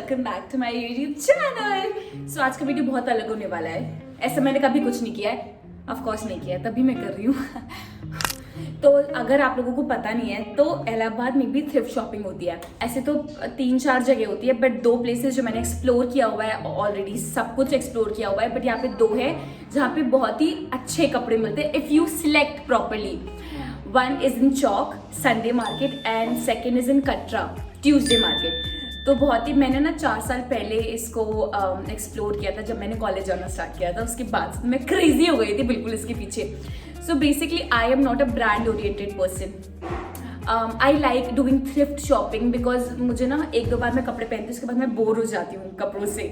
Welcome back to my YouTube channel. So आज का video बहुत अलग होने वाला है। ऐसा मैंने कभी कुछ नहीं किया है, ऑफ कोर्स नहीं किया है, तभी मैं कर रही हूँ। तो अगर आप लोगों को पता नहीं है तो इलाहाबाद में भी थ्रिफ्ट शॉपिंग होती है। ऐसे तो 3-4 जगह होती है, बट 2 प्लेसेस जो मैंने एक्सप्लोर किया हुआ है, ऑलरेडी सब कुछ एक्सप्लोर किया हुआ है, बट यहाँ पे 2 है जहाँ पे बहुत ही अच्छे कपड़े मिलते हैं if you select properly. One is in Chowk Sunday market and second is in Katra Tuesday market. तो बहुत ही मैंने ना 4 साल पहले इसको एक्सप्लोर किया था जब मैंने कॉलेज जाना स्टार्ट किया था। उसके बाद मैं क्रेजी हो गई थी बिल्कुल इसके पीछे। So basically I am not a brand oriented person. I like doing thrift shopping because मुझे ना 1-2 बार मैं कपड़े पहनती हूँ, उसके बाद मैं बोर हो जाती हूँ कपड़ों से,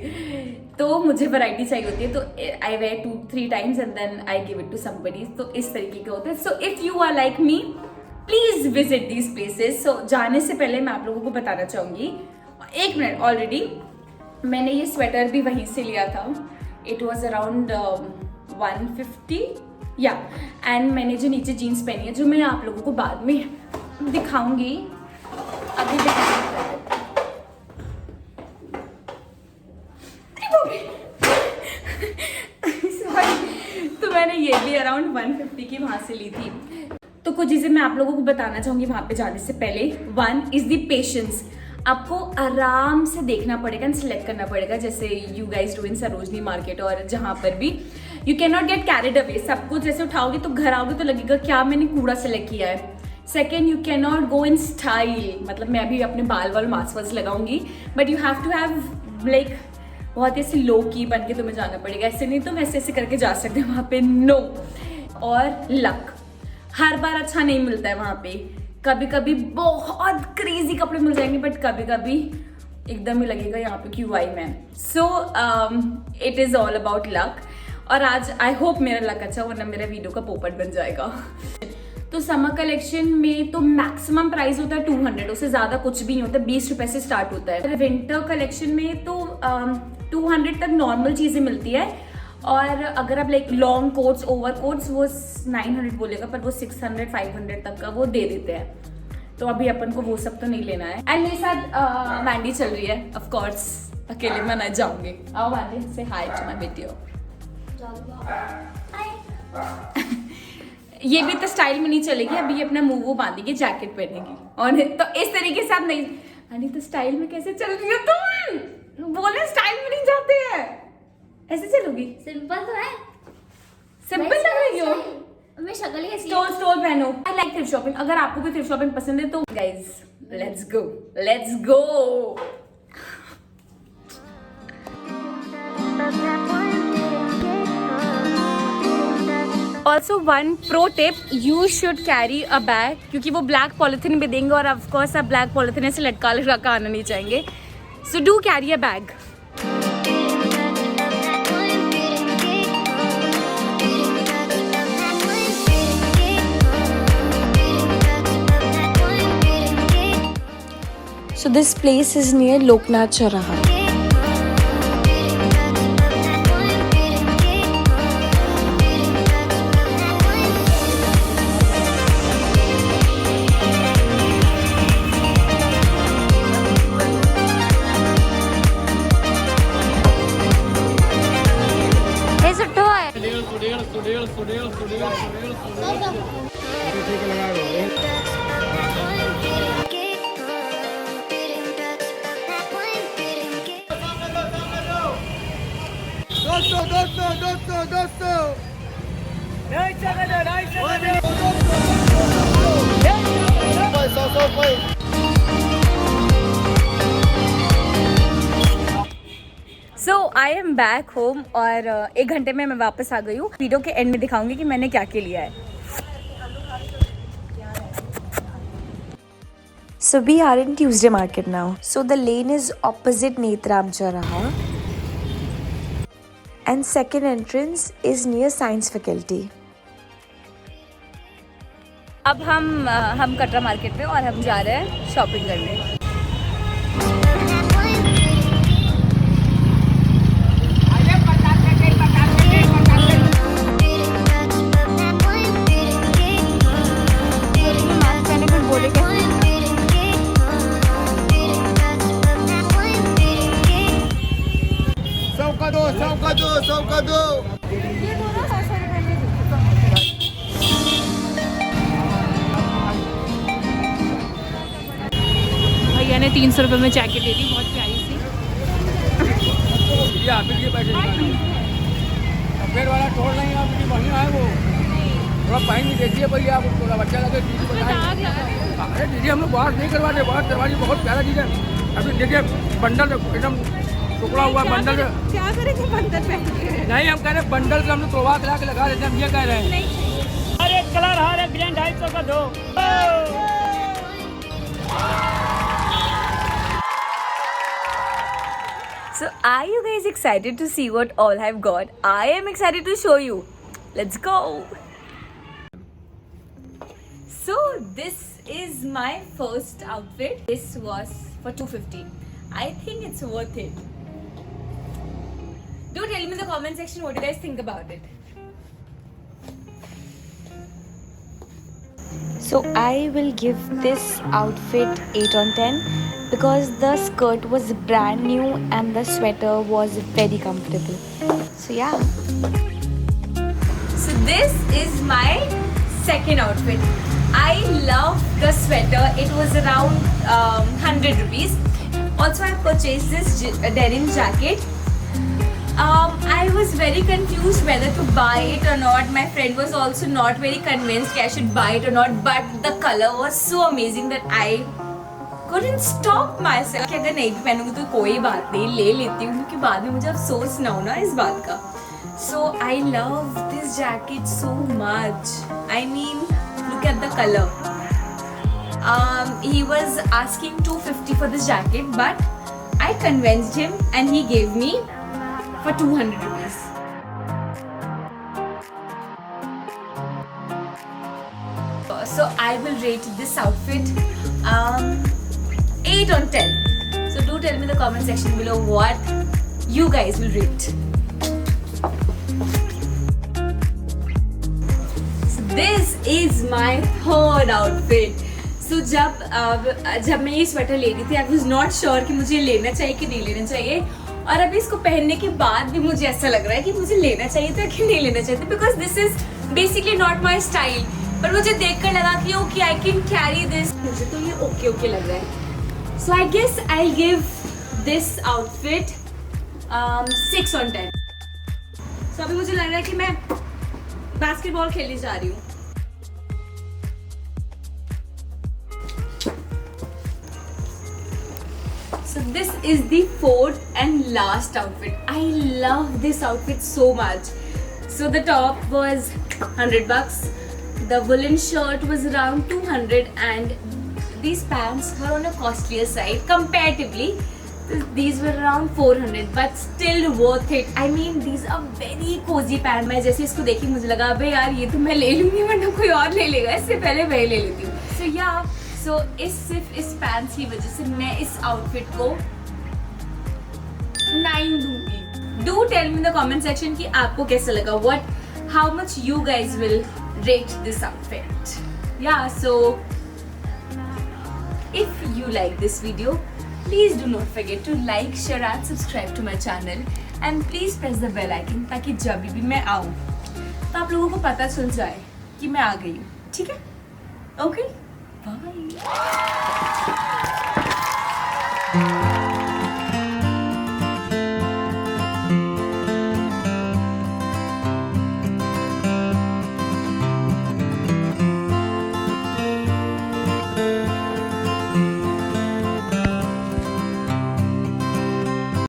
तो मुझे वैरायटी चाहिए होती है। तो I wear 2-3 times and then I give it to somebody. तो इस तरीके के होते हैं। So if you are like me please visit these places. So जाने से पहले मैं आप लोगों को बताना चाहूंगी, 1 मिनट, ऑलरेडी मैंने ये स्वेटर भी वहीं से लिया था। इट वॉज अराउंड 150 या एंड मैंने जो नीचे जीन्स पहनी है जो मैं आप लोगों को बाद में दिखाऊंगी, अभी तो मैंने ये भी अराउंड 150 की वहां से ली थी। तो कुछ चीजें मैं आप लोगों को बताना चाहूंगी वहां पे जाने से पहले। 1 इज द पेशेंस। आपको आराम से देखना पड़ेगा एंड सिलेक्ट करना पड़ेगा, जैसे you guys do in Sarojini market और जहां पर भी। You can not get carried away. सब कुछ जैसे उठाओगे तो घर आओगे तो लगेगा क्या मैंने कूड़ा सिलेक्ट किया है। Second, you can not go in style. मतलब मैं अभी अपने बाल वाल मास्क वास्क लगाऊंगी, but you have to have like बहुत ही ऐसे लो की बन के तुम्हें जाना पड़ेगा। ऐसे नहीं तुम ऐसे ऐसे करके जा सकते वहां पे, नो। और लक, हर बार अच्छा नहीं मिलता है वहां पे। कभी कभी बहुत क्रेजी कपड़े मिल जाएंगे, बट कभी कभी एकदम ही लगेगा यहाँ पे क्यों आई मैं। So it is all about luck. और आज आई होप मेरा लक अच्छा, वरना मेरा वीडियो का पोपट बन जाएगा। तो समर कलेक्शन में तो मैक्सिमम प्राइस होता है 200, उससे ज्यादा कुछ भी नहीं होता, 20 रुपए से स्टार्ट होता है। विंटर कलेक्शन में तो 200 तक नॉर्मल चीजें मिलती है। और अगर आप like long quotes, over quotes, वो 900 बोलेगा, पर वो 600-500 तक का वो दे देते हैं। तो अभी अपन को वो सब तो नहीं लेना है। एंड मेरे साथ मैंडी चल रही है, ऑफ कोर्स अकेले मैं नहीं जाऊंगी। आओ मैंडी, से हाय टू माय वीडियो। ये भी तो स्टाइल में नहीं चलेगी, अभी ये अपना मुंह वो बांधेगी, जैकेट पहनेगी और तो इस तरीके से आप नहीं। अरे तो स्टाइल में कैसे चल रही हो तुम? बोले स्टाइल में नहीं जाते हैं, ऐसे चलोगी? सिंपल तो है, सिंपल लग रही हो। मैं शक्ल ही ऐसी स्टोल स्टोल पहनो। I like thrift shopping. अगर आपको भी थ्रिफ्ट शॉपिंग पसंद है तो guys let's go, let's go. Also one pro tip, you should carry a bag, क्योंकि वो ब्लैक पॉलिथीन भी देंगे और ऑफकोर्स आप ब्लैक पॉलिथीन से लटका लटका आना नहीं चाहेंगे। So do carry a bag. So this place is near Loknath Chowraha. हे सुट्टो है। So I am back home और 1 घंटे में मैं वापस आ गई हूँ। वीडियो के एंड में दिखाऊंगी कि मैंने क्या क्या लिया है। So we are in Tuesday Market now. So the lane is opposite Netram Chowraha. And second entrance is near Science Faculty. अब हम कटरा मार्केट पे और हम जा रहे हैं शॉपिंग करने। बोले का दो, 100 का दो, 100 का दो। भैया ने 300 रुपये में जैकेट दे दी, बहुत प्यारी सी। ये आप ही पैसे सफेद वाला छोड़ नहीं, आप इतनी बढ़िया है वो। थोड़ा पहन के देखिए भैया, आप थोड़ा बच्चा लगे दीदी बताएं। अरे दीदी हम लोग बाहर नहीं करवाते, बाहर करवानी बहुत प्यारा चीज़ है। अभी देखिए बंडल एकदम टुकड़ा हुआ बंडल। क्या करेंगे बंडल पहन के? नहीं हम कह रहे बंडल से हम लोग तोड़वा के ला के लगा देते हैं, हम ये कह रहे हैं। अरे कलर हर एक डिजाइन 250 का दो। So are you guys excited to see what all I've got? I am excited to show you. Let's go. So this is my first outfit. This was for 250. I think it's worth it. Do tell me in the comment section what you guys think about it. So I will give this outfit 8 on 10 because the skirt was brand new and the sweater was very comfortable. So yeah. So this is my second outfit. I love the sweater. It was around 100 rupees. Also I purchased this denim jacket. I was very confused whether to buy it or not. My friend was also not very convinced I should buy it or not, but the color was so amazing that I couldn't stop myself कि अगर नहीं भी पहनूंगी तो कोई बात नहीं, ले लेती हूँ क्योंकि बाद में मुझे अफसोस ना हो ना इस बात का. So I love this jacket so much. I mean, look at the color. He was asking 250 for this jacket, but I convinced him and he gave me for 200 rupees. So I will rate this outfit 8 on 10. So do tell me in the comment section below what you guys will rate. So this is my third outfit. So जब मैं ये sweater ले रही थी, I was not sure कि मुझे लेना चाहिए कि नहीं लेना चाहिए. और अभी इसको पहनने के बाद भी मुझे ऐसा लग रहा है कि मुझे लेना चाहिए था कि नहीं लेना चाहिए था, because this is basically not my style. पर मुझे देखकर लगा कि okay I can carry this, मुझे तो ये ओके ओके लग रहा है. So I guess I give this outfit 6 on 10. सो अभी मुझे लग रहा है कि मैं बास्केटबॉल खेलने जा रही हूँ. So this is the fourth and last outfit. I love this outfit so much. So the top was $100. The woolen shirt was around 200 and these pants were on a costlier side comparatively. These were around 400 but still worth it. I mean these are very cozy pants. मैं जैसे इसको देखी मुझे लगा अबे यार ये तो मैं ले लूँगी वरना कोई और ले लेगा, इससे पहले मैं ले लेती हूँ. So yeah. So सिर्फ इस पैंट्स की वजह से मैं इस आउटफिट को 9 दूंगी. Do tell me in the comment section कि आपको कैसा लगा. How much you guys will rate this outfit. Yeah, so if you like this video, please do not forget to like, share and subscribe to my channel and please press the bell icon ताकि जब भी मैं आऊँ तो आप लोगों को पता चल जाए कि मैं आ गई हूँ. ठीक है? Okay? Bye.